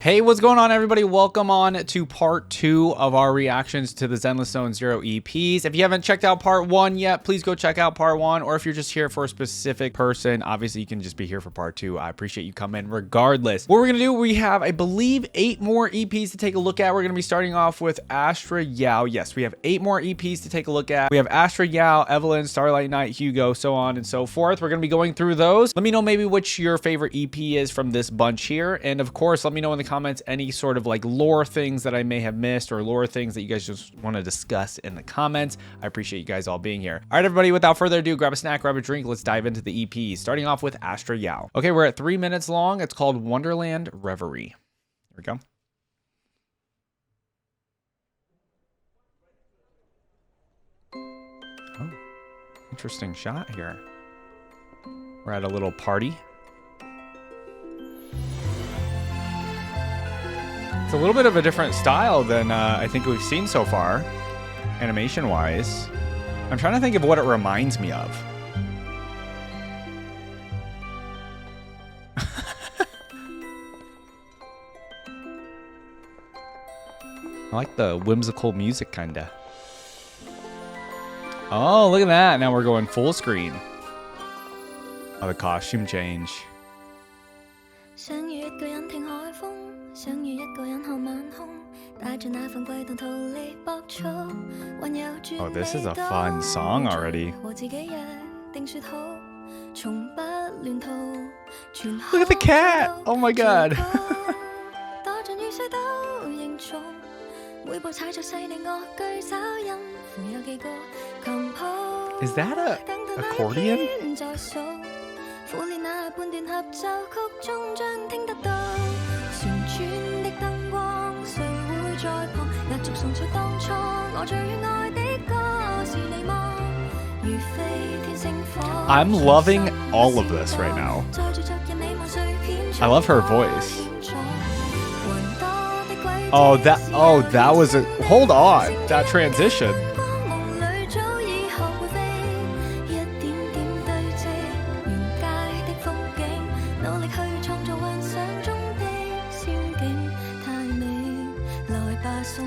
Hey, what's going on, everybody? Welcome on to part 2 of our reactions to the Zenless Zone Zero EPs. If you haven't checked out part 1 yet, please go check out part 1. Or if you're just here for a specific person, obviously you can just be here for part 2. I appreciate you coming regardless. What we're going to do, we have, I believe, 8 more EPs to take a look at. We're going to be starting off with Astra, Yao. Yes, we have 8 more EPs to take a look at. We have Astra, Yao, Evelyn, Starlight, Night, Hugo, so on and so forth. We're going to be going through those. Let me know maybe which your favorite EP is from this bunch here. And of course, let me know in the comments any sort of like lore things that I may have missed or lore things that you guys just want to discuss in the comments. I appreciate you guys all being here. All right, everybody, without further ado, grab a snack, grab a drink. Let's dive into the EP, starting off with Astra Yao. Okay, we're at 3 minutes long. It's called Wonderland Reverie. Here we go. Oh, interesting shot here. We're at a little party. It's a little bit of a different style than I think we've seen so far, animation-wise. I'm trying to think of what it reminds me of. I like the whimsical music, kinda. Oh, look at that. Now we're going full screen. Oh, the costume change. Oh, this is a fun song already. Look at the cat! Oh my god. Is that a accordion? I'm loving all of this right now. I love her voice. Oh, that was a, hold on, that transition.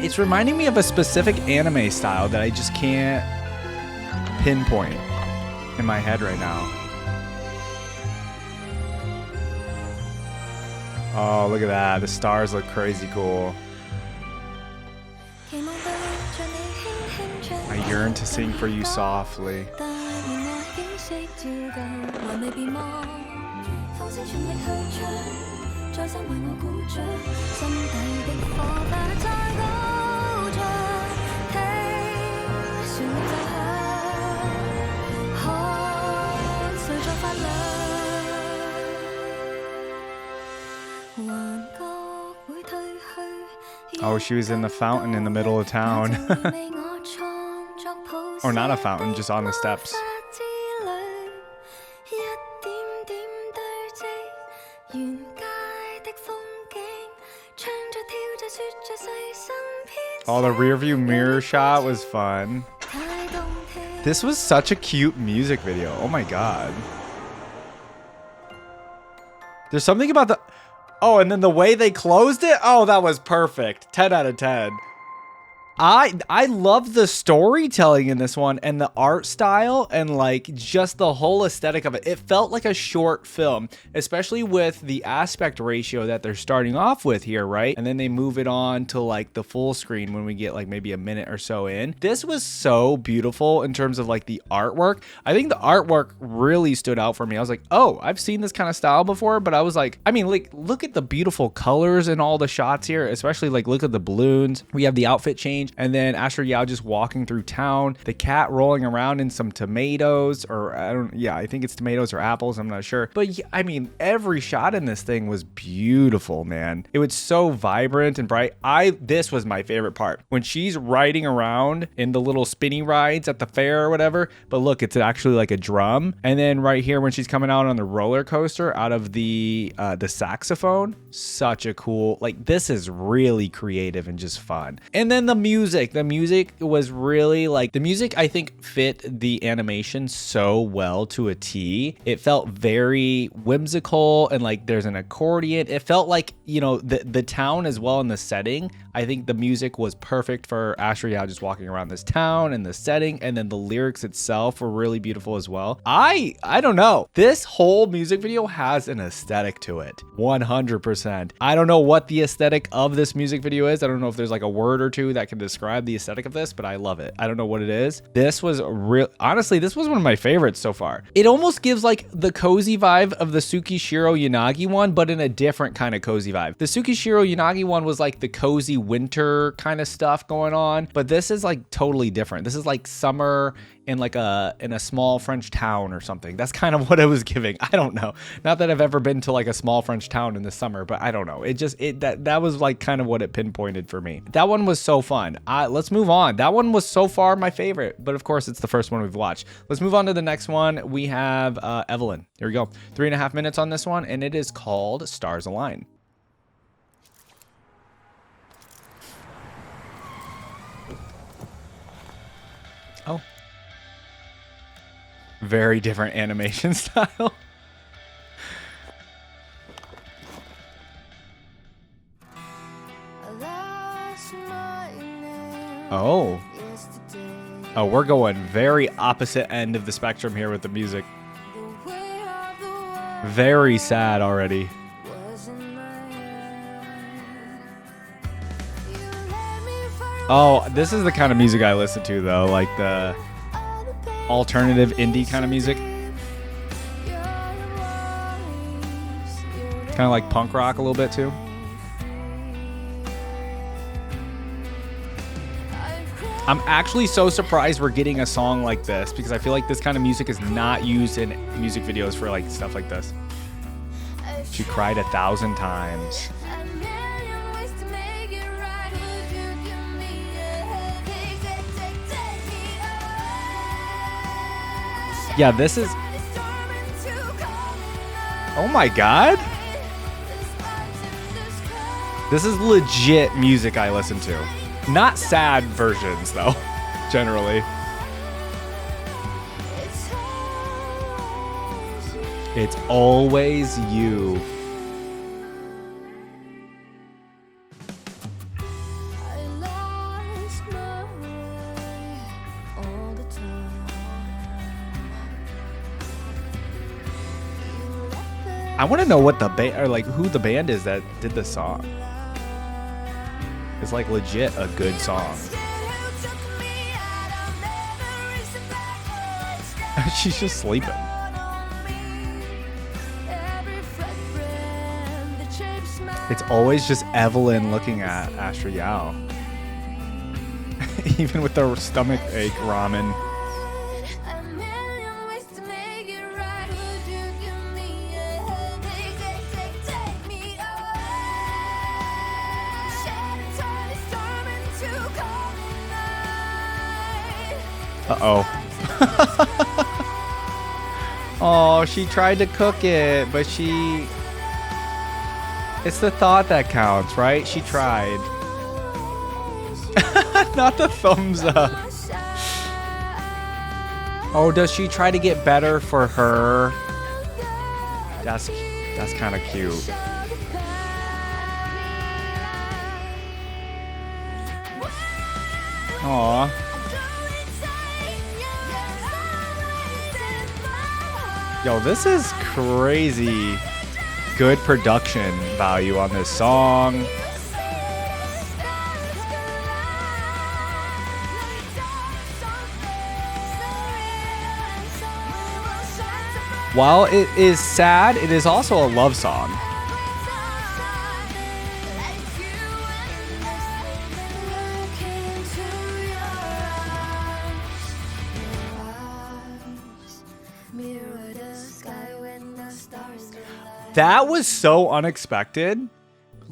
It's reminding me of a specific anime style that I just can't pinpoint in my head right now. Oh, look at that. The stars look crazy cool. I yearn to sing for you softly. Oh, she was in the fountain in the middle of town. Or not a fountain, just on the steps. Oh, the rear view mirror shot was fun. This was such a cute music video. Oh my god. There's something about the... Oh, and then the way they closed it? Oh, that was perfect. 10 out of 10. I love the storytelling in this one and the art style and like just the whole aesthetic of it. It felt like a short film, especially with the aspect ratio that they're starting off with here, right? And then they move it on to like the full screen when we get like maybe a minute or so in. This was so beautiful in terms of like the artwork. I think the artwork really stood out for me. I was like, oh, I've seen this kind of style before, but I was like, I mean, like, look at the beautiful colors in all the shots here, especially like look at the balloons. We have the outfit change. And then Astra Yao just walking through town, the cat rolling around in some tomatoes, or I think it's tomatoes or apples, I'm not sure. But yeah, I mean, every shot in this thing was beautiful, man. It was so vibrant and bright. This was my favorite part. When she's riding around in the little spinny rides at the fair or whatever, but look, it's actually like a drum. And then right here when she's coming out on the roller coaster out of the saxophone, such a cool, like, this is really creative and just fun. And then the music music. The music was really like, the music I think fit the animation so well to a T. It felt very whimsical and like there's an accordion. It felt like, you know, the town as well in the setting. I think the music was perfect for Astra just walking around this town and the setting, and then the lyrics itself were really beautiful as well. I don't know. This whole music video has an aesthetic to it. 100%. I don't know what the aesthetic of this music video is. I don't know if there's like a word or two that can describe the aesthetic of this, but I love it. I don't know what it is. This was honestly, this was one of my favorites so far. It almost gives like the cozy vibe of the Tsukishiro Yanagi one, but in a different kind of cozy vibe. The Tsukishiro Yanagi one was like the cozy winter kind of stuff going on, but this is like totally different. This is like summer in like in a small French town or something. That's kind of what it was giving. I don't know. Not that I've ever been to like a small French town in the summer, but I don't know. That was like kind of what it pinpointed for me. That one was so fun. Let's move on. That one was so far my favorite, but of course it's the first one we've watched. Let's move on to the next one. We have Evelyn. Here we go. 3.5 minutes on this one, and it is called Stars Align. Oh. Very different animation style. Oh. Oh, we're going very opposite end of the spectrum here with the music. Very sad already. Oh, this is the kind of music I listen to though, like the alternative indie kind of music. Kind of like punk rock a little bit too. I'm actually so surprised we're getting a song like this because I feel like this kind of music is not used in music videos for like stuff like this. She cried 1,000 times. Yeah, this is... Oh my god. This is legit music I listen to. Not sad versions, though, generally. It's always you. I want to know what the band, or like who the band is that did the song. It's like legit a good song. She's just sleeping. It's always just Evelyn looking at Astra Yao. Even with the stomach ache ramen. Uh-oh. Oh, she tried to cook it, but she... It's the thought that counts, right? She tried. Not the thumbs up. Oh, does she try to get better for her? That's kind of cute. Aw. Yo, this is crazy. Good production value on this song. While it is sad, it is also a love song. That was so unexpected.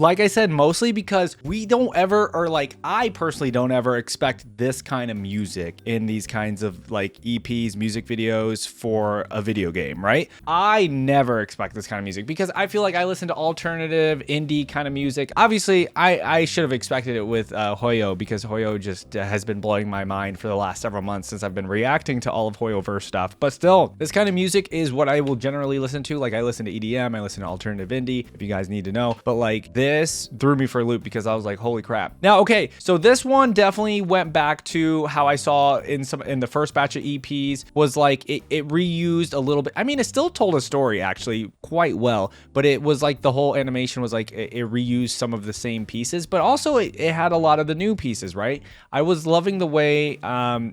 Like I said, mostly because we don't ever, or like I personally don't ever expect this kind of music in these kinds of like EPs, music videos for a video game, right? I never expect this kind of music because I feel like I listen to alternative indie kind of music. Obviously, I should have expected it with Hoyo, because Hoyo just has been blowing my mind for the last several months since I've been reacting to all of Hoyoverse stuff. But still, this kind of music is what I will generally listen to. Like I listen to EDM, I listen to alternative indie, if you guys need to know. But like this threw me for a loop because I was like, holy crap. Now, okay, so this one definitely went back to how I saw in the first batch of EPs, was like it reused a little bit. I mean, it still told a story actually quite well, but it was like the whole animation was like it reused some of the same pieces, but also it had a lot of the new pieces, right? I was loving the way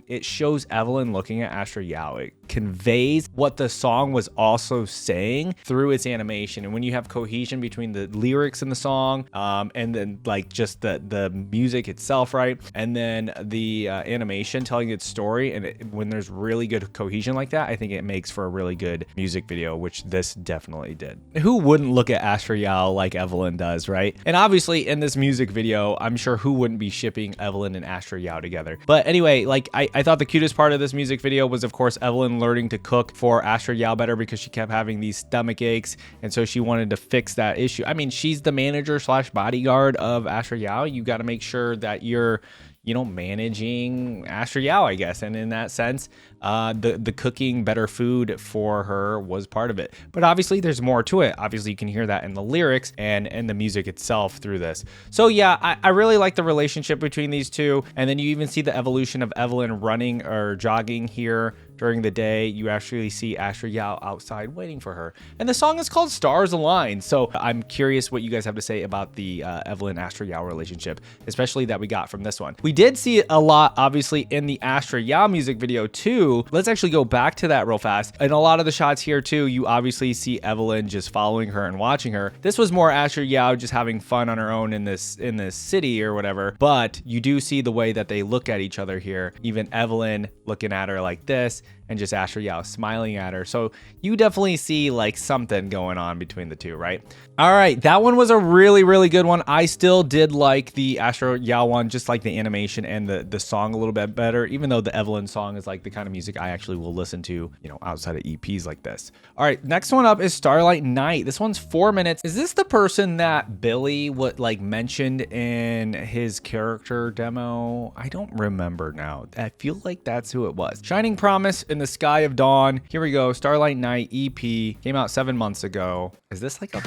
it shows Evelyn looking at Astra Yao. It conveys what the song was also saying through its animation. And when you have cohesion between the lyrics in the song and then like just the music itself, right? And then the animation telling its story, and when there's really good cohesion like that, I think it makes for a really good music video, which this definitely did. Who wouldn't look at Astra Yao like Evelyn does, right? And obviously in this music video, I'm sure who wouldn't be shipping Evelyn and Astra Yao together. But anyway, like I thought the cutest part of this music video was, of course, Evelyn learning to cook for Astra Yao better because she kept having these stomach aches, and so she wanted to fix that issue. I mean, she's the manager slash bodyguard of Astra Yao. You got to make sure that you're, you know, managing Astra Yao, I guess. And in that sense, the cooking better food for her was part of it. But obviously there's more to it. Obviously you can hear that in the lyrics and the music itself through this. So yeah, I really like the relationship between these two. And then you even see the evolution of Evelyn running or jogging here during the day. You actually see Astra Yao outside waiting for her. And the song is called Stars Align. So I'm curious what you guys have to say about the Evelyn Astra Yao relationship, especially that we got from this one. We did see it a lot, obviously, in the Astra Yao music video too. Let's actually go back to that real fast. In a lot of the shots here too, you obviously see Evelyn just following her and watching her. This was more Astra Yao just having fun on her own in this city or whatever. But you do see the way that they look at each other here. Even Evelyn looking at her like this, and just Astra Yao smiling at her. So you definitely see like something going on between the two, right? All right, that one was a really, really good one. I still did like the Astra Yao one, just like the animation and the song a little bit better, even though the Evelyn song is like the kind of music I actually will listen to, you know, outside of EPs like this. All right, next one up is Starlight Night. This one's 4 minutes. Is this the person that Billy would like mentioned in his character demo? I don't remember now. I feel like that's who it was. Shining Promise in the Sky of Dawn. Here we go. Starlight Night EP came out 7 months ago. Is this like a...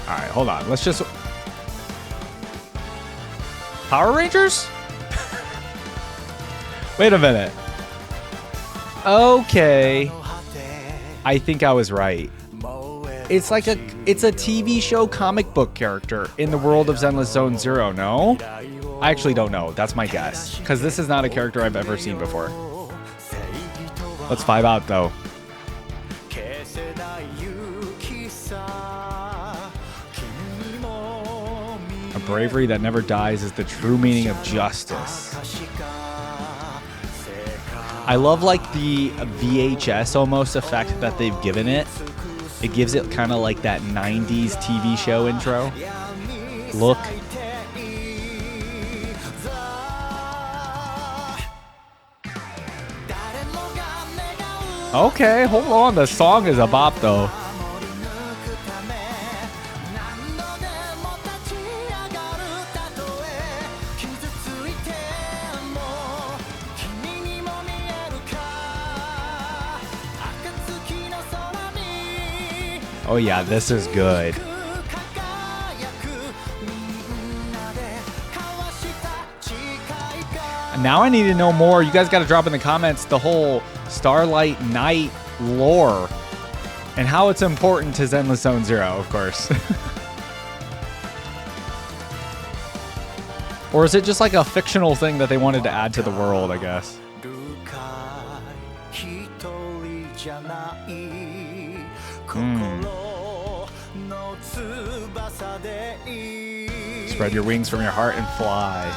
All right, hold on. Let's just... Power Rangers? Wait a minute. Okay. I think I was right. It's like it's a TV show comic book character in the world of Zenless Zone Zero, no? I actually don't know. That's my guess, because this is not a character I've ever seen before. Let's vibe out though. A bravery that never dies is the true meaning of justice. I love like the VHS almost effect that they've given it. It gives it kind of like that 90s TV show intro. Look. Okay, hold on. The song is a bop though. Oh yeah, this is good. Now I need to know more. You guys got to drop in the comments the whole Starlight Night lore and how it's important to Zenless Zone Zero, of course. Or is it just like a fictional thing that they wanted to add to the world, I guess? Spread your wings from your heart and fly.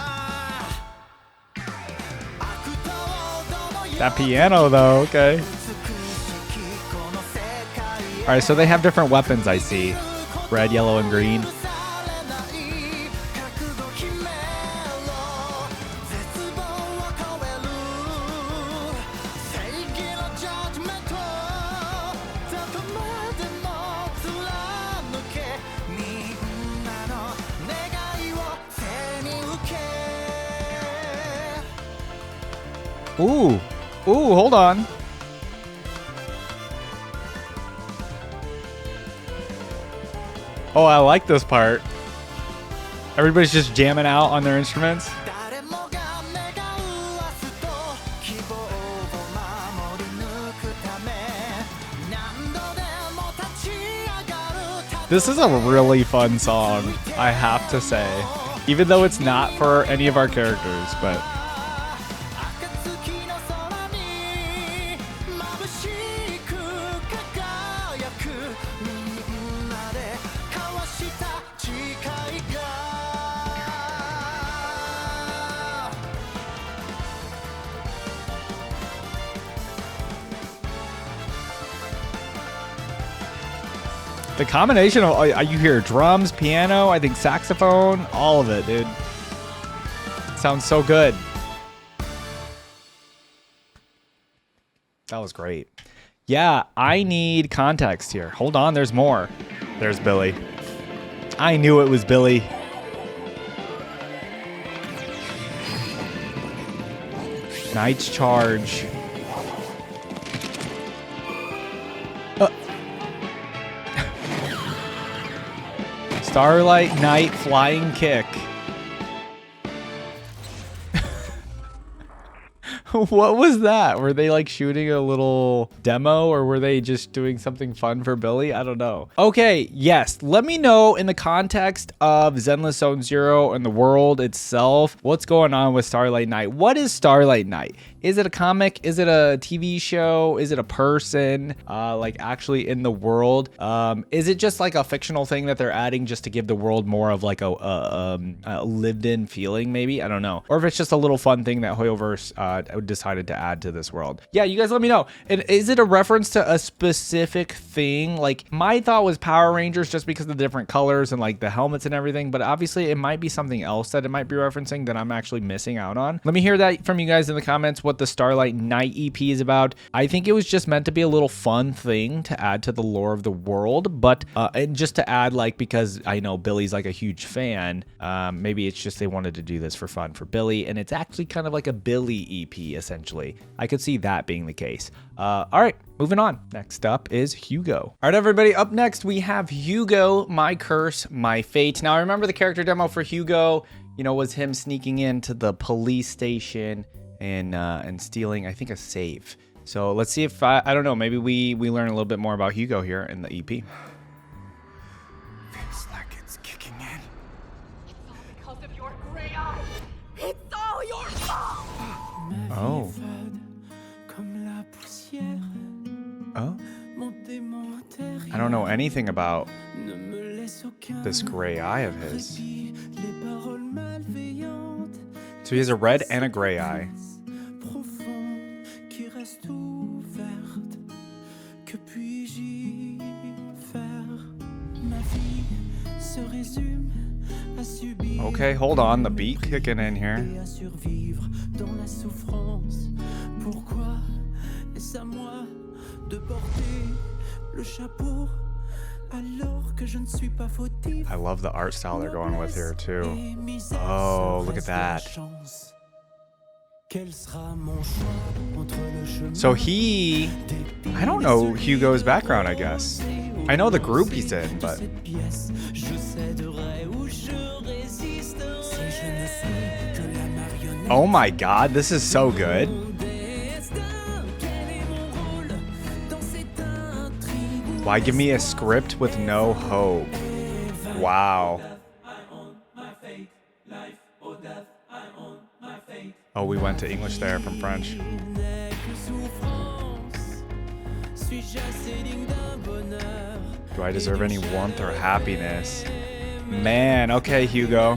That piano though, okay. All right, so they have different weapons, I see. Red, yellow, and green. Ooh, hold on. Oh, I like this part. Everybody's just jamming out on their instruments. This is a really fun song, I have to say. Even though it's not for any of our characters, but... The combination of, you hear drums, piano, I think saxophone, all of it, dude. Sounds so good. That was great. Yeah, I need context here. Hold on, there's more. There's Billy. I knew it was Billy. Knight's Charge. Starlight Knight Flying Kick. What was that? Were they like shooting a little demo or were they just doing something fun for Billy? I don't know. Okay, yes. Let me know in the context of Zenless Zone Zero and the world itself, what's going on with Starlight Knight? What is Starlight Knight? Is it a comic? Is it a TV show? Is it a person like actually in the world? Is it just like a fictional thing that they're adding just to give the world more of like a lived in feeling maybe? I don't know. Or if it's just a little fun thing that Hoyoverse decided to add to this world. Yeah, you guys let me know. And is it a reference to a specific thing? Like my thought was Power Rangers just because of the different colors and like the helmets and everything, but obviously it might be something else that it might be referencing that I'm actually missing out on. Let me hear that from you guys in the comments, what the Starlight Knight EP is about. I think it was just meant to be a little fun thing to add to the lore of the world, but and just to add like, because I know Billy's like a huge fan, maybe it's just they wanted to do this for fun for Billy, and it's actually kind of like a Billy EP essentially. I could see that being the case. All right, moving on. Next up is Hugo. All right, everybody, up next we have Hugo, My Curse, My Fate. Now I remember the character demo for Hugo, you know, was him sneaking into the police station and stealing, I think, a safe. So let's see if I don't know, maybe we learn a little bit more about Hugo here in the EP. Feels like it's kicking in. It's all because of your gray eye. It's all your fault. Oh. Oh. I don't know anything about this gray eye of his. So he has a red and a gray eye. Okay, hold on, the beat kicking in here. I love the art style they're going with here too. Oh, look at that. So I don't know Hugo's background, I guess. I know the group he's in, but... Oh my god, this is so good. Why give me a script with no hope? Wow. Oh, we went to English there from French. Do I deserve any warmth or happiness? Man, okay, Hugo.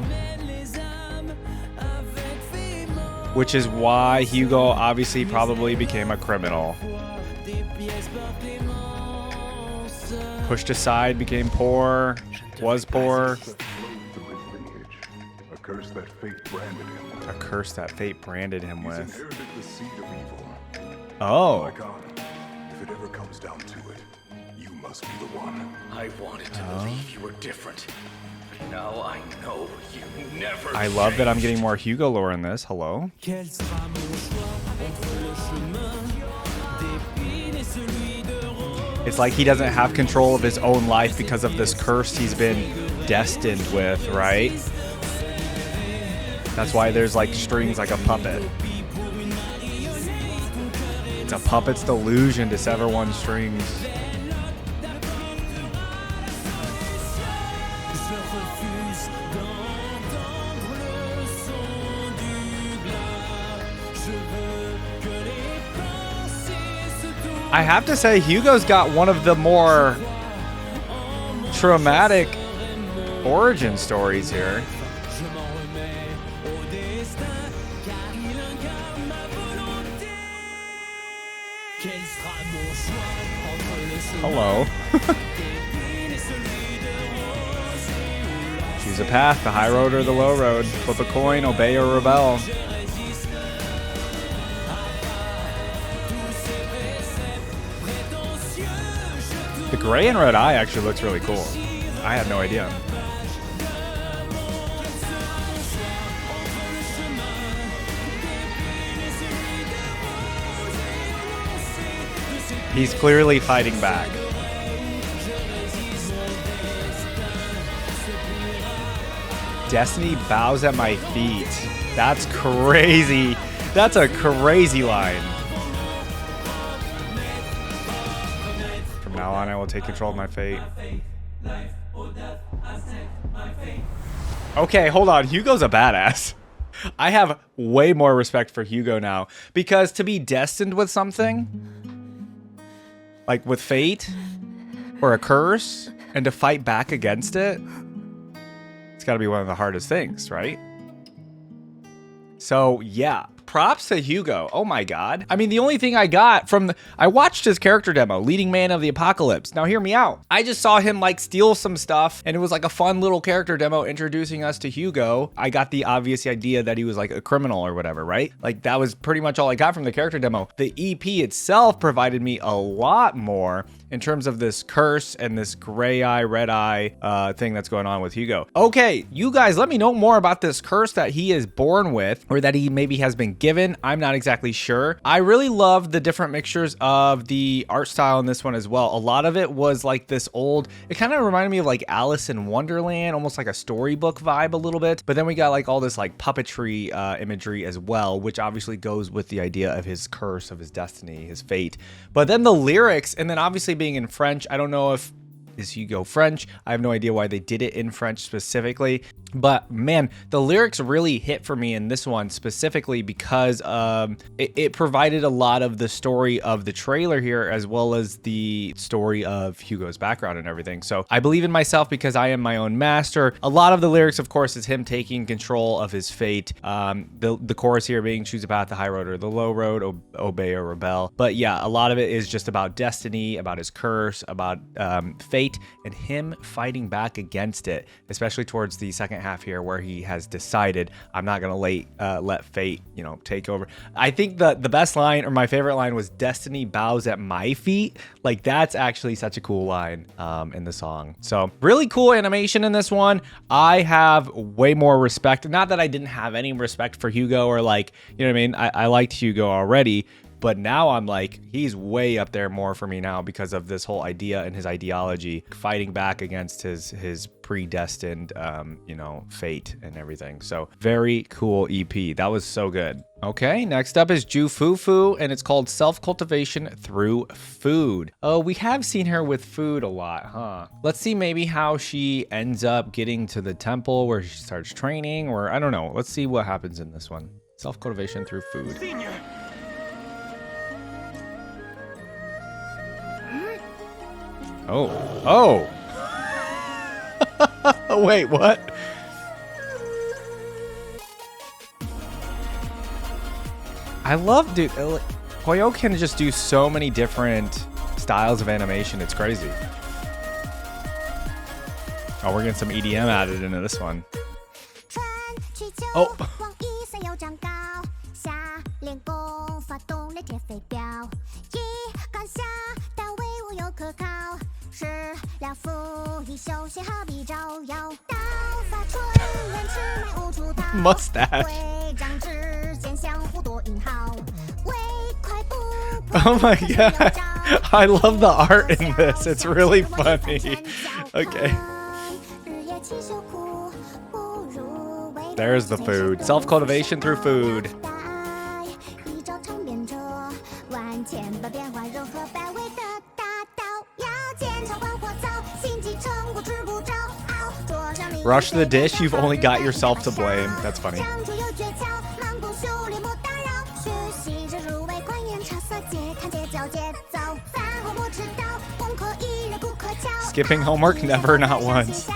Which is why Hugo obviously probably became a criminal. Pushed aside, became poor, was poor. A curse that fate branded him. A curse that fate branded him He's with. inherited the seed of evil. Oh. My God, if it ever comes down to it, you must be the one. I wanted to believe you were different, but now I know you never. I love that I'm getting more Hugo lore in this. Hello. It's like he doesn't have control of his own life because of this curse he's been destined with, right? That's why there's like strings like a puppet. It's a puppet's delusion to sever one's strings. I have to say, Hugo's got one of the more traumatic origin stories here. Hello. Choose a path, the high road or the low road. Flip a coin, obey or rebel. The gray and red eye actually looks really cool. I had no idea. He's clearly fighting back. Destiny bows at my feet. That's crazy. That's a crazy line. From now on, I will take control of my fate. Okay, hold on. Hugo's a badass. I have way more respect for Hugo now, because to be destined with something, like with fate or a curse, and to fight back against it, it's got to be one of the hardest things, right? So yeah, props to Hugo. Oh my God. I mean, the only thing I got from I watched his character demo, Leading Man of the Apocalypse. Now hear me out. I just saw him like steal some stuff, and it was like a fun little character demo introducing us to Hugo. I got the obvious idea that he was like a criminal or whatever, right? Like that was pretty much all I got from the character demo. The EP itself provided me a lot more in terms of this curse and this gray eye, red eye thing that's going on with Hugo. Okay, you guys, let me know more about this curse that he is born with, or that he maybe has been given. I'm not exactly sure. I really love the different mixtures of the art style in this one as well. A lot of it was like this old, it kind of reminded me of like Alice in Wonderland, almost like a storybook vibe a little bit. But then we got like all this like puppetry imagery as well, which obviously goes with the idea of his curse, of his destiny, his fate. But then the lyrics, and then obviously being in French, I don't know if is Hugo French. I have no idea why they did it in French specifically, but man, the lyrics really hit for me in this one specifically because it provided a lot of the story of the trailer here, as well as the story of Hugo's background and everything. So I believe in myself because I am my own master. A lot of the lyrics, of course, is him taking control of his fate. The chorus here being choose a path, the high road or the low road, obey or rebel. But yeah, a lot of it is just about destiny, about his curse, about fate, and him fighting back against it, especially towards the second half here, where he has decided, I'm not gonna let fate, take over. I think the best line, or my favorite line, was "Destiny bows at my feet." Like that's actually such a cool line in the song. So really cool animation in this one. I have way more respect. Not that I didn't have any respect for Hugo, or like, you know what I mean? I liked Hugo already. But now I'm like, he's way up there more for me now because of this whole idea and his ideology, fighting back against his predestined, fate and everything. So very cool EP. That was so good. Okay, next up is FuFu, and it's called Self-Cultivation Through Food. Oh, we have seen her with food a lot, huh? Let's see maybe how she ends up getting to the temple where she starts training, or I don't know. Let's see what happens in this one. Self-Cultivation Through Food. Senior. Oh. Wait, what? I love, dude, Hoyo can just do so many different styles of animation. It's crazy. Oh, we're getting some EDM added into this one. Oh. Mustache. Oh my god. I love the art in this. It's really funny. Okay. There's the food. Self-cultivation through food. Rush the dish, you've only got yourself to blame. That's funny. Skipping homework, never, not once.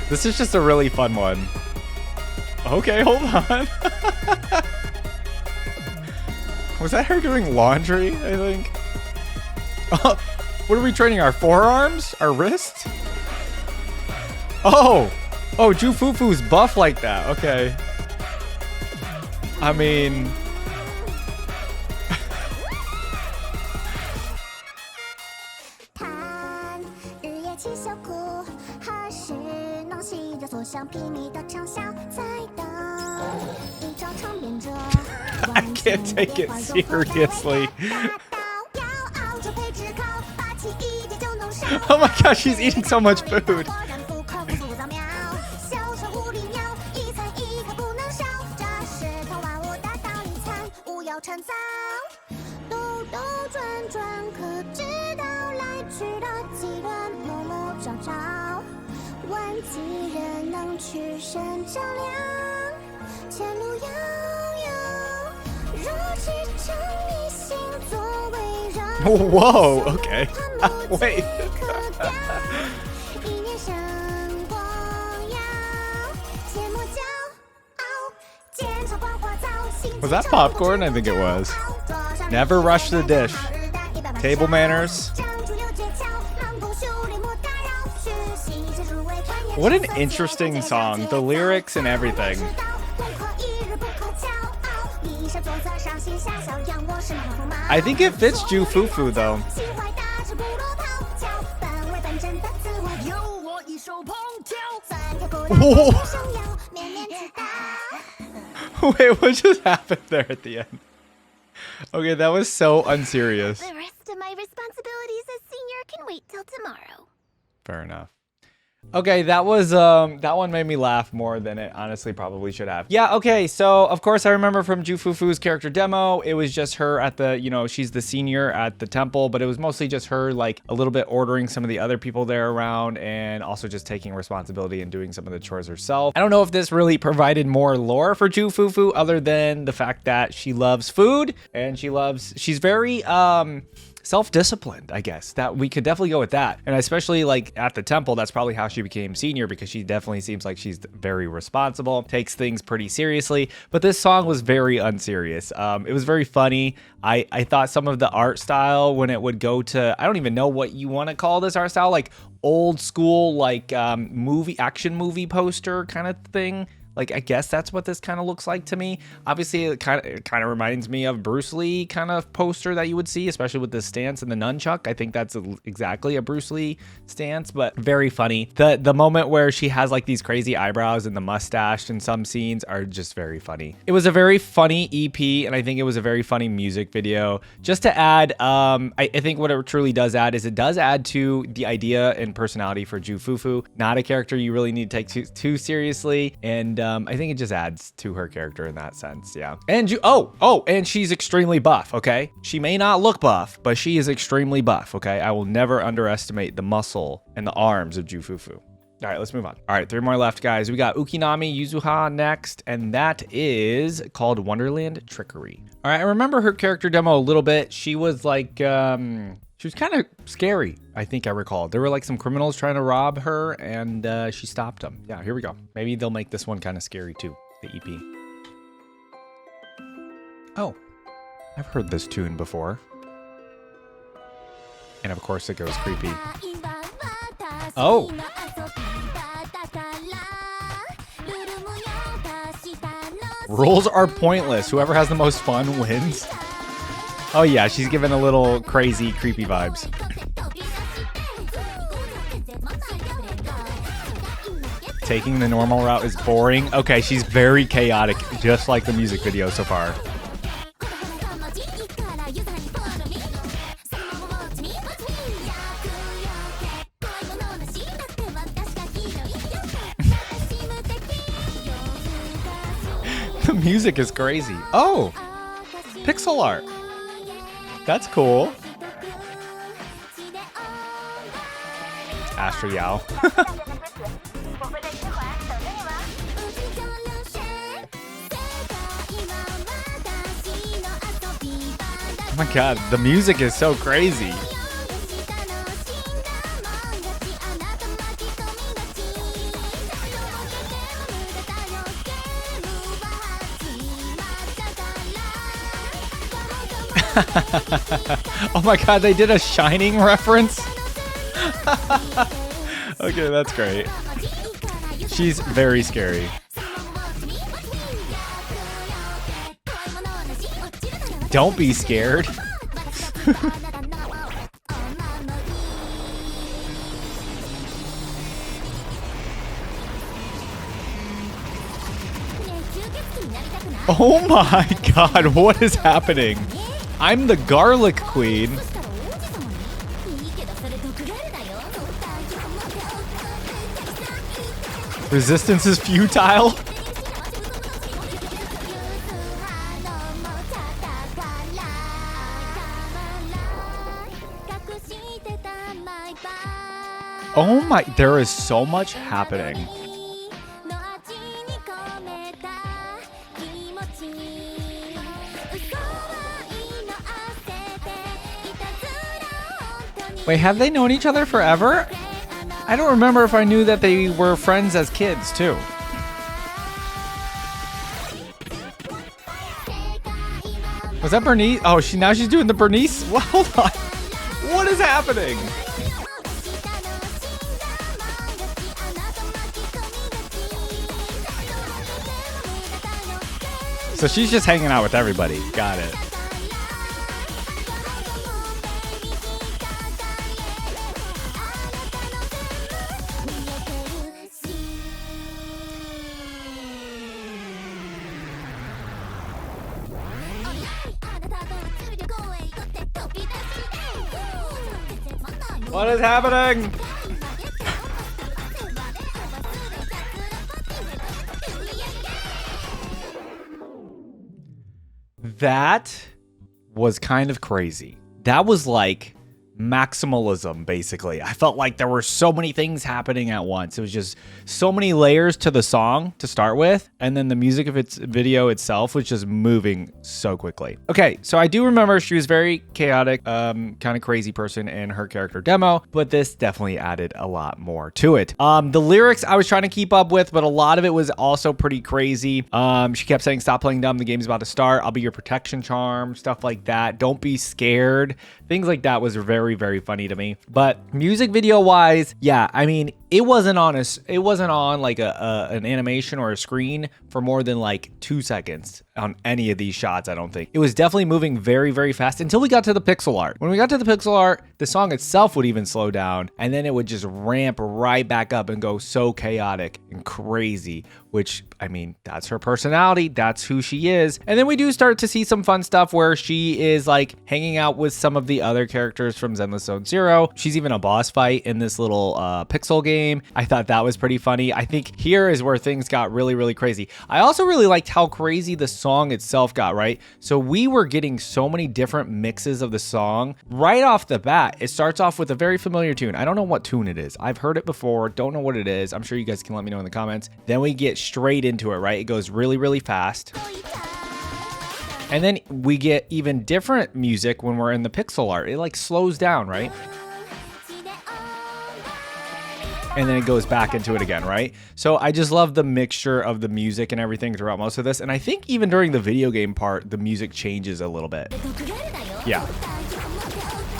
This is just a really fun one. Okay, hold on. Was that her doing laundry, I think? What are we training? Our forearms? Our wrists? Oh! Oh, FuFu's buff like that. Okay. I mean... I can't take it seriously. Oh my gosh, she's eating so much food. Whoa, okay. Wait. Was that popcorn? I think it was. Never rush the dish. Table manners. What an interesting song. The lyrics and everything. I think it fits FuFu though. Wait, what just happened there at the end? Okay, that was so unserious. The rest of my responsibilities as senior can wait till tomorrow. Fair enough. Okay, that was that one made me laugh more than it honestly probably should have. Yeah, okay, so of course I remember from FuFu's character demo, it was just her at the, you know, she's the senior at the temple, but it was mostly just her like a little bit ordering some of the other people there around and also just taking responsibility and doing some of the chores herself. I don't know if this really provided more lore for FuFu other than the fact that she loves food and she's very self-disciplined, I guess. That we could definitely go with that. And especially like at the temple, that's probably how she became senior, because she definitely seems like she's very responsible, takes things pretty seriously. But this song was very unserious. It was very funny. I thought some of the art style when it would go to, I don't even know what you want to call this art style, like old school, like action movie poster kind of thing. Like, I guess that's what this kind of looks like to me. Obviously, it kind of reminds me of Bruce Lee kind of poster that you would see, especially with the stance and the nunchuck. I think that's exactly a Bruce Lee stance, but very funny. The moment where she has like these crazy eyebrows and the mustache in some scenes are just very funny. It was a very funny EP, and I think it was a very funny music video. Just to add, I think what it truly does add is it does add to the idea and personality for FuFu. Not a character you really need to take too seriously, and I think it just adds to her character in that sense, yeah. And and she's extremely buff, okay? She may not look buff, but she is extremely buff, okay? I will never underestimate the muscle and the arms of FuFu. All right, let's move on. All right, 3 more left, guys. We got Ukinami Yuzuha next, and that is called Wonderland Trickery. All right, I remember her character demo a little bit. She was like, she was kind of scary, I think I recall. There were like some criminals trying to rob her, and she stopped them. Yeah, here we go. Maybe they'll make this one kind of scary too, the EP. Oh, I've heard this tune before. And of course it goes creepy. Oh! Rules are pointless. Whoever has the most fun wins. Oh yeah, she's giving a little crazy, creepy vibes. Taking the normal route is boring. Okay, she's very chaotic, just like the music video so far. The music is crazy. Oh, pixel art. That's cool. Astra Yao. Oh my god, the music is so crazy. Oh my god, they did a Shining reference? Okay, that's great. She's very scary. Don't be scared. Oh my god, what is happening? I'm the garlic queen. Resistance is futile. Oh my, there is so much happening. Wait, have they known each other forever? I don't remember if I knew that they were friends as kids, too. Was that Bernice? Oh, now she's doing the Bernice? Well, hold on. What is happening? So she's just hanging out with everybody. Got it. What is happening? That was kind of crazy. That was like maximalism, basically. I felt like there were so many things happening at once. It was just so many layers to the song to start with, and then the music of its video itself was just moving so quickly. Okay, so I do remember she was very chaotic, kind of crazy person in her character demo, but this definitely added a lot more to it. The lyrics I was trying to keep up with, but a lot of it was also pretty crazy. She kept saying, "Stop playing dumb, the game's about to start. I'll be your protection charm," stuff like that. "Don't be scared." Things like that was very, very funny to me. But music video wise, yeah, I mean, it wasn't on like an animation or a screen for more than like 2 seconds on any of these shots, I don't think. It was definitely moving very, very fast until we got to the pixel art. When we got to the pixel art, the song itself would even slow down, and then it would just ramp right back up and go so chaotic and crazy, which, I mean, that's her personality. That's who she is. And then we do start to see some fun stuff where she is like hanging out with some of the other characters from Zenless Zone Zero. She's even a boss fight in this little pixel game. I thought that was pretty funny. I think here is where things got really, really crazy. I also really liked how crazy the song itself got, right? So we were getting so many different mixes of the song right off the bat. It starts off with a very familiar tune. I don't know what tune it is. I've heard it before. Don't know what it is. I'm sure you guys can let me know in the comments. Then we get straight into it, right? It goes really, really fast. And then we get even different music when we're in the pixel art. It like slows down, right? and then it goes back into it again, right? So I just love the mixture of the music and everything throughout most of this. And I think even during the video game part, the music changes a little bit. Yeah.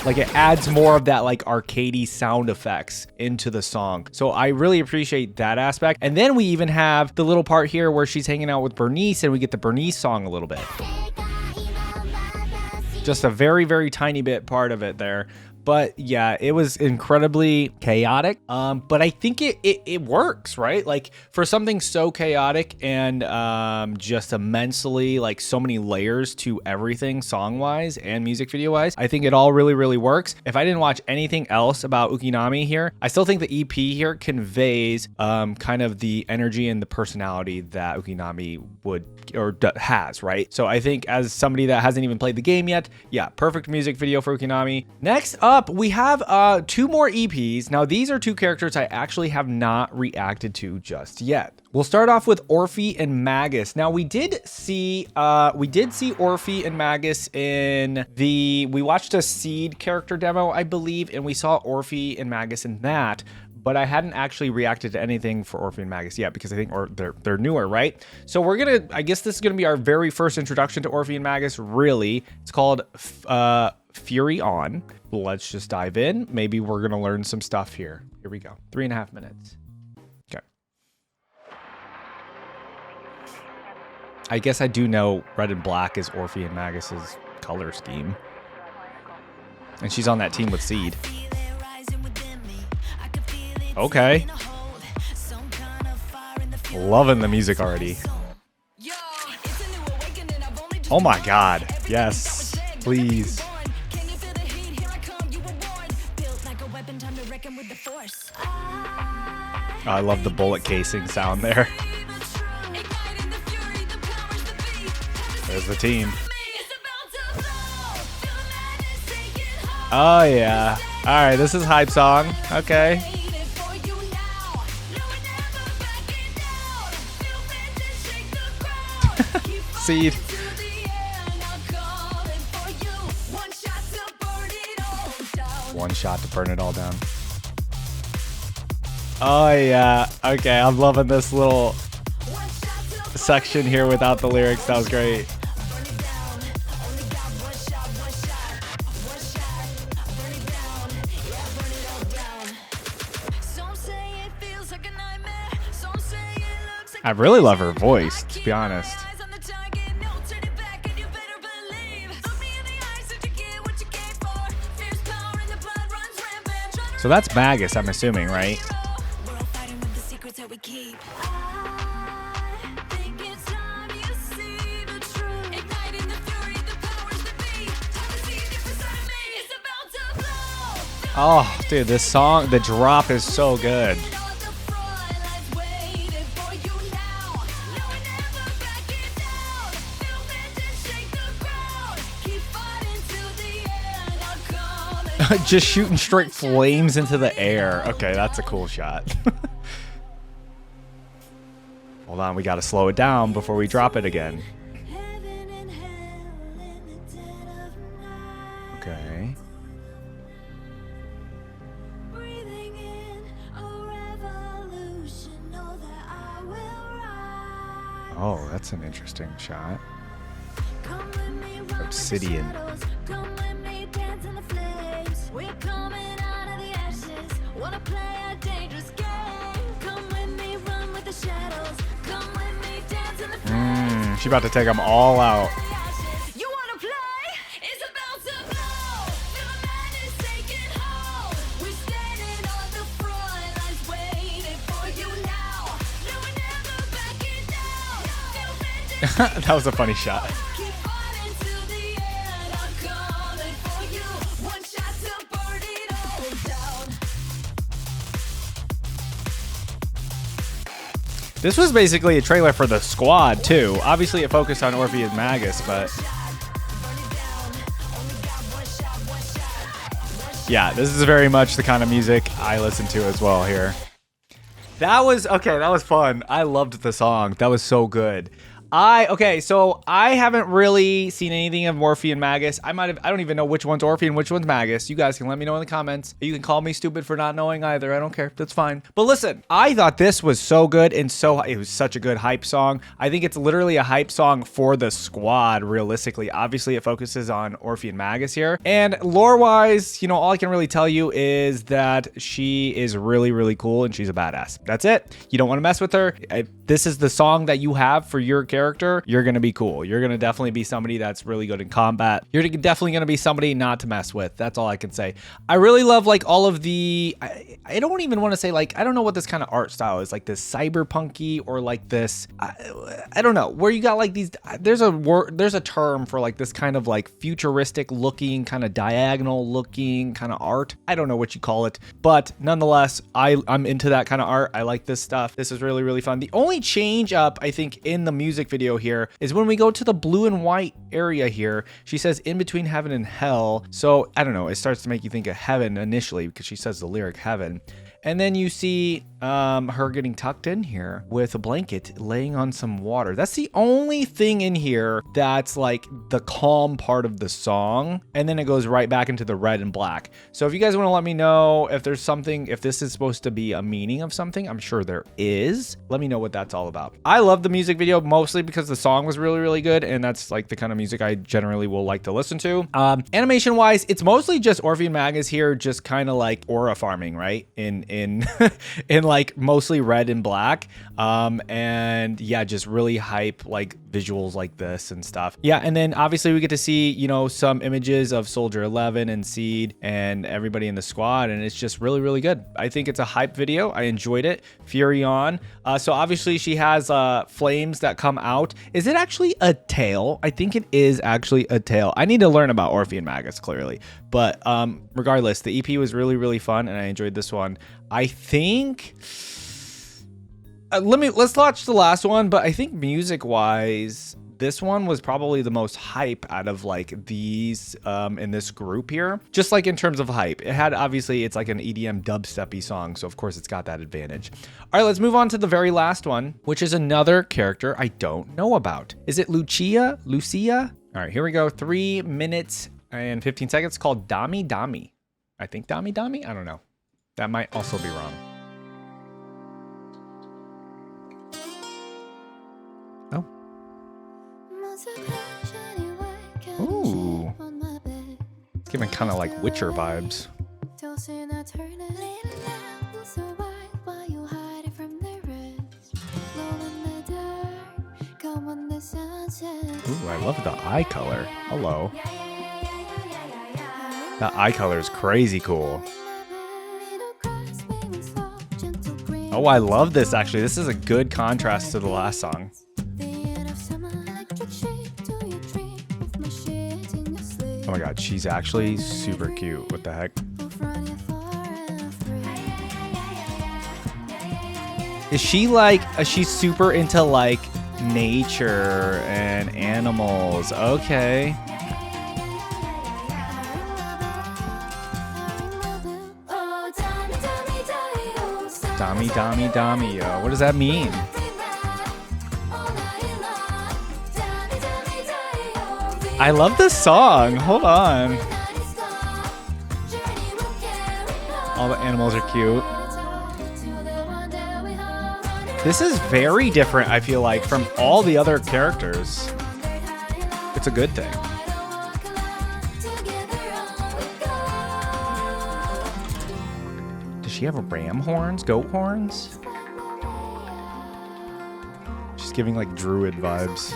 Like it adds more of that like arcadey sound effects into the song. So I really appreciate that aspect. And then we even have the little part here where she's hanging out with Bernice and we get the Bernice song a little bit. Just a very, very tiny bit part of it there. But yeah, it was incredibly chaotic. But I think it works, right? Like for something so chaotic and just immensely like so many layers to everything song-wise and music video-wise, I think it all really, really works. If I didn't watch anything else about Ukinami here, I still think the EP here conveys kind of the energy and the personality that Ukinami has, right? So I think as somebody that hasn't even played the game yet, yeah, perfect music video for Ukinami. Next up, we have 2 more EPs. Now, these are 2 characters I actually have not reacted to just yet. We'll start off with Orphie and Magus. Now, we did see Orphie and Magus we watched a Seed character demo, I believe, and we saw Orphie and Magus in that. But I hadn't actually reacted to anything for Orphie and Magus yet because I think they're newer, right? So I guess this is gonna be our very first introduction to Orphie and Magus, really. It's called Fury On. Let's just dive in. Maybe we're gonna learn some stuff here. Here we go, 3.5 minutes. Okay. I guess I do know red and black is Orphie and Magus's color scheme. And she's on that team with Seed. Okay. Loving the music already. Oh my god. Yes. Please. Oh, I love the bullet casing sound there. There's the team. Oh yeah. Alright, this is hype song. Okay. Seed. One shot to burn it all down. Oh yeah. Okay, I'm loving this little section here without the lyrics. That was great. I really love her voice, to be honest. So that's Magus, I'm assuming, right? Oh, dude, this song, the drop is so good. Just shooting straight flames into the air. Okay, that's a cool shot. Hold on, we gotta slow it down before we drop it again. Okay. Oh, that's an interesting shot. Obsidian. She's about to take them all out. That was a funny shot. This was basically a trailer for the squad, too. Obviously, it focused on Orphie and Magus, but... yeah, this is very much the kind of music I listen to as well here. That was... okay, that was fun. I loved the song. That was so good. Okay, so I haven't really seen anything of Orphie and Magus. I don't even know which one's Orphie and which one's Magus. You guys can let me know in the comments. You can call me stupid for not knowing either. I don't care. That's fine. But listen, I thought this was so good and it was such a good hype song. I think it's literally a hype song for the squad, realistically. Obviously, it focuses on Orphie and Magus here. And lore-wise, you know, all I can really tell you is that she is really, really cool and she's a badass. That's it. You don't want to mess with her. If this is the song that you have for your character, you're going to be cool. You're going to definitely be somebody that's really good in combat. You're definitely going to be somebody not to mess with. That's all I can say. I really love like all of the, I don't even want to say like, I don't know what this kind of art style is, like this cyberpunky or like this, I don't know, where you got like these, there's a term for like this kind of like futuristic looking, kind of diagonal looking kind of art. I don't know what you call it, but nonetheless, I'm into that kind of art. I like this stuff. This is really, really fun. The only change up, I think, in the music video here is when we go to the blue and white area here, she says in between heaven and hell. So I don't know, it starts to make you think of heaven initially because she says the lyric heaven. And then you see her getting tucked in here with a blanket laying on some water. That's the only thing in here that's like the calm part of the song. And then it goes right back into the red and black. So if you guys want to let me know if there's something, if this is supposed to be a meaning of something, I'm sure there is. Let me know what that's all about. I love the music video mostly because the song was really, really good. And that's like the kind of music I generally will like to listen to. Animation wise, it's mostly just Orphie and Magus here, just kind of like aura farming, right? In like mostly red and black. And yeah, just really hype like visuals like this and stuff. Yeah, and then obviously we get to see, you know, some images of Soldier 11 and Seed and everybody in the squad, and it's just really, really good. I think it's a hype video. I enjoyed it. Fury on. So obviously she has flames that come out. Is it actually a tail? I think it is actually a tail. I need to learn about Orphie and Magus clearly. But regardless, the EP was really, really fun and I enjoyed this one. I think let's watch the last one, but I think music wise, this one was probably the most hype out of like these in this group here. Just like in terms of hype, it had, obviously it's like an EDM dubsteppy song, so of course it's got that advantage. All right, let's move on to the very last one, which is another character I don't know about. Is it Lucia? All right, here we go. 3 minutes and 15 seconds, called DAMIDAMI. I think DAMIDAMI? I don't know. That might also be wrong. Oh. Ooh. It's giving kind of like Witcher vibes. Ooh, I love the eye color. Hello. That eye color is crazy cool. Oh, I love this actually. This is a good contrast to the last song. Oh my god, she's actually super cute. What the heck? Is she like, she's super into like nature and animals. Okay. DAMIDAMI, yo. What does that mean? I love this song. Hold on. All the animals are cute. This is very different, I feel like, from all the other characters. It's a good thing. Does she have ram horns? Goat horns? She's giving like druid vibes.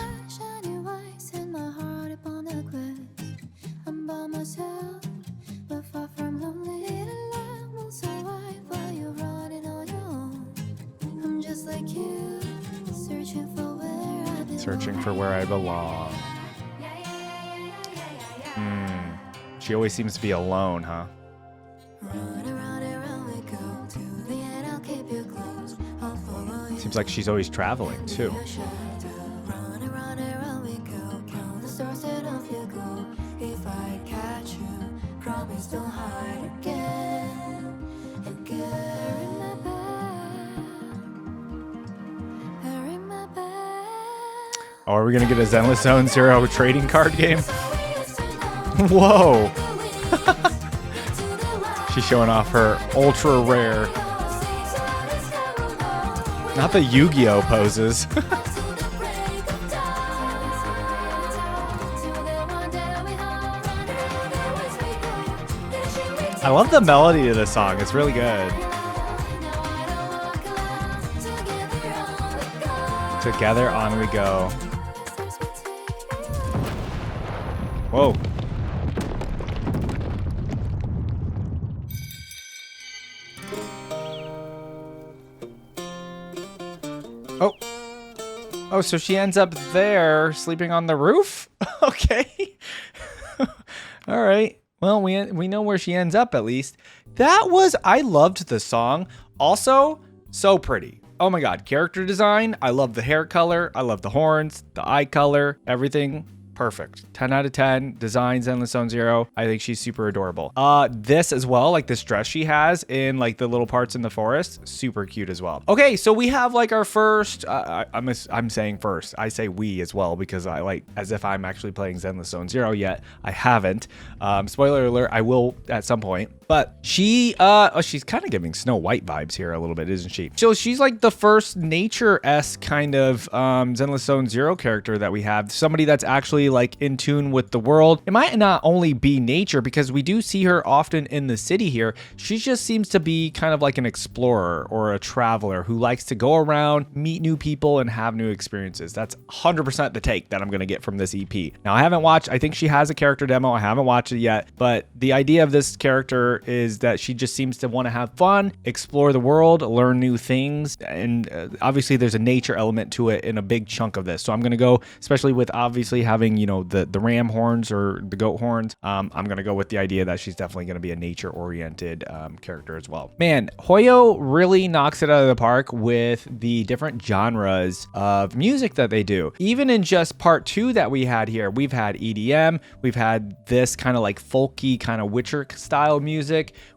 Searching for where I belong. She always seems to be alone, huh? Seems like she's always traveling, too. Oh, are we gonna get a Zenless Zone Zero trading card game? Whoa. She's showing off her ultra rare. Not the Yu-Gi-Oh poses. I love the melody of this song. It's really good. Together on we go. Whoa. Oh. Oh, so she ends up there sleeping on the roof? Okay. All right. Well, we know where she ends up at least. I loved the song. Also, so pretty. Oh my God, character design. I love the hair color. I love the horns, the eye color, everything. Perfect. 10 out of 10. Design, Zenless Zone Zero. I think she's super adorable. This as well, like this dress she has in like the little parts in the forest, super cute as well. Okay, so we have like our first, I'm saying first. I say we as well because I like as if I'm actually playing Zenless Zone Zero yet. I haven't. Spoiler alert, I will at some point. But she's kind of giving Snow White vibes here a little bit, isn't she? So she's like the first nature-esque kind of Zenless Zone Zero character that we have. Somebody that's actually like in tune with the world. It might not only be nature because we do see her often in the city here. She just seems to be kind of like an explorer or a traveler who likes to go around, meet new people, and have new experiences. That's 100% the take that I'm going to get from this EP. Now, I think she has a character demo. I haven't watched it yet, but the idea of this character is that she just seems to want to have fun, explore the world, learn new things, and obviously there's a nature element to it in a big chunk of this. So I'm going to go, especially with obviously having, you know, the ram horns or the goat horns, I'm going to go with the idea that she's definitely going to be a nature-oriented character as well. Man, Hoyo really knocks it out of the park with the different genres of music that they do. Even in just part 2 that we had here, we've had EDM, we've had this kind of like folky kind of Witcher style music.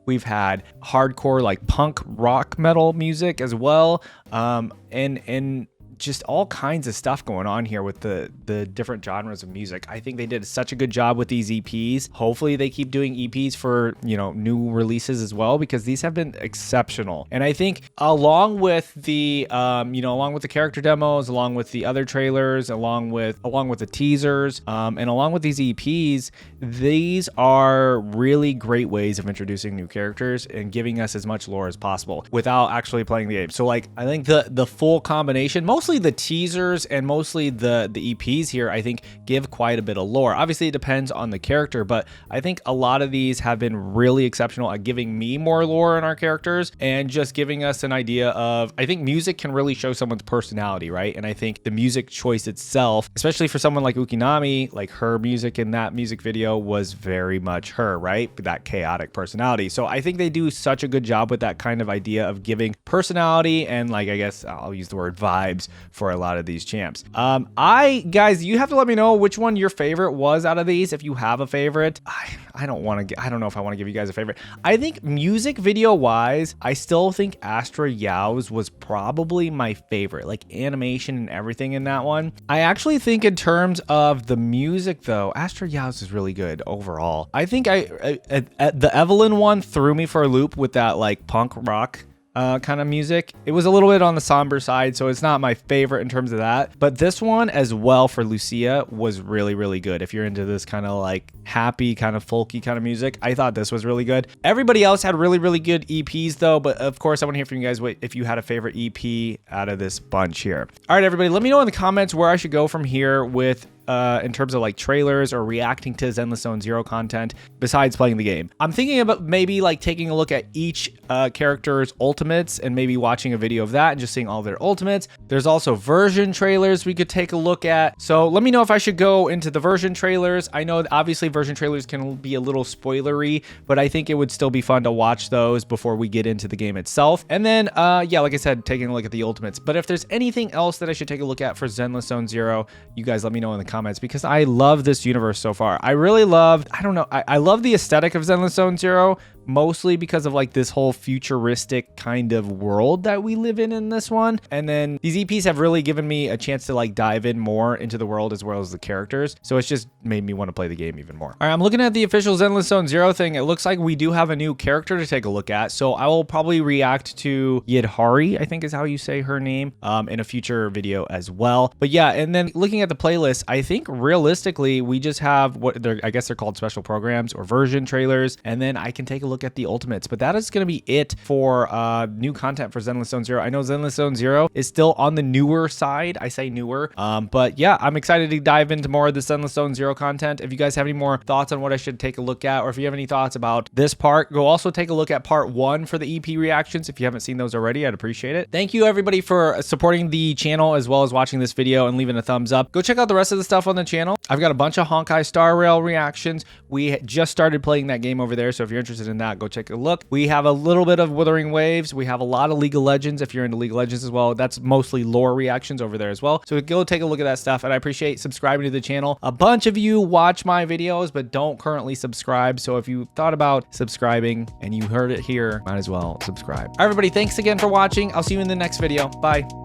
We've had hardcore like punk rock metal music as well. And just all kinds of stuff going on here with the different genres of music. I think they did such a good job with these EPs. Hopefully they keep doing EPs for, you know, new releases as well, because these have been exceptional. And I think along with the along with the character demos, along with the other trailers, along with the teasers, and along with these EPs, these are really great ways of introducing new characters and giving us as much lore as possible without actually playing the game. So like I think the full combination, mostly the teasers and mostly the EPs here, I think give quite a bit of lore. Obviously it depends on the character, but I think a lot of these have been really exceptional at giving me more lore in our characters and just giving us an idea of, I think music can really show someone's personality, right? And I think the music choice itself, especially for someone like Ukinami, like her music in that music video was very much her, right? That chaotic personality. So I think they do such a good job with that kind of idea of giving personality and, like, I guess I'll use the word vibes for a lot of these champs. Guys, you have to let me know which one your favorite was out of these. If you have a favorite, I don't know if I want to give you guys a favorite. I think music video wise, I still think Astra Yao's was probably my favorite, like animation and everything in that one. I actually think in terms of the music though, Astra Yao's is really good overall. I think the Evelyn one threw me for a loop with that like punk rock kind of music. It was a little bit on the somber side, so it's not my favorite in terms of that. But this one as well for Lucia was really, really good. If you're into this kind of like happy, kind of folky kind of music, I thought this was really good. Everybody else had really, really good EPs though. But of course, I want to hear from you guys if you had a favorite EP out of this bunch here. All right, everybody, let me know in the comments where I should go from here with in terms of like trailers or reacting to Zenless Zone Zero content besides playing the game. I'm thinking about maybe like taking a look at each character's ultimates and maybe watching a video of that and just seeing all their ultimates. There's also version trailers we could take a look at. So let me know if I should go into the version trailers. I know that obviously version trailers can be a little spoilery, but I think it would still be fun to watch those before we get into the game itself. And then, yeah, like I said, taking a look at the ultimates. But if there's anything else that I should take a look at for Zenless Zone Zero, you guys let me know in the comments, because I love this universe so far. I really love, I love the aesthetic of Zenless Zone Zero, mostly because of like this whole futuristic kind of world that we live in this one. And then these EPs have really given me a chance to like dive in more into the world as well as the characters. So it's just made me want to play the game even more. All right, I'm looking at the official Zenless Zone Zero thing. It looks like we do have a new character to take a look at. So I will probably react to Yidhari, I think is how you say her name, in a future video as well. But yeah, and then looking at the playlist, I think realistically we just have what they're, I guess they're called special programs or version trailers, and then I can take a look at the ultimates. But that is going to be it for new content for Zenless Zone Zero. I know Zenless Zone Zero is still on the newer side. I say newer, but yeah, I'm excited to dive into more of the Zenless Zone Zero content. If you guys have any more thoughts on what I should take a look at, or if you have any thoughts about this part, go also take a look at part 1 for the EP reactions. If you haven't seen those already, I'd appreciate it. Thank you everybody for supporting the channel as well as watching this video and leaving a thumbs up. Go check out the rest of the stuff on the channel. I've got a bunch of Honkai Star Rail reactions. We just started playing that game over there, so if you're interested in that, go take a look. We have a little bit of Wuthering Waves. We have a lot of League of Legends if you're into League of Legends as well. That's mostly lore reactions over there as well. So go take a look at that stuff, and I appreciate subscribing to the channel. A bunch of you watch my videos but don't currently subscribe, so if you thought about subscribing and you heard it here, might as well subscribe. All right, everybody, thanks again for watching. I'll see you in the next video. Bye.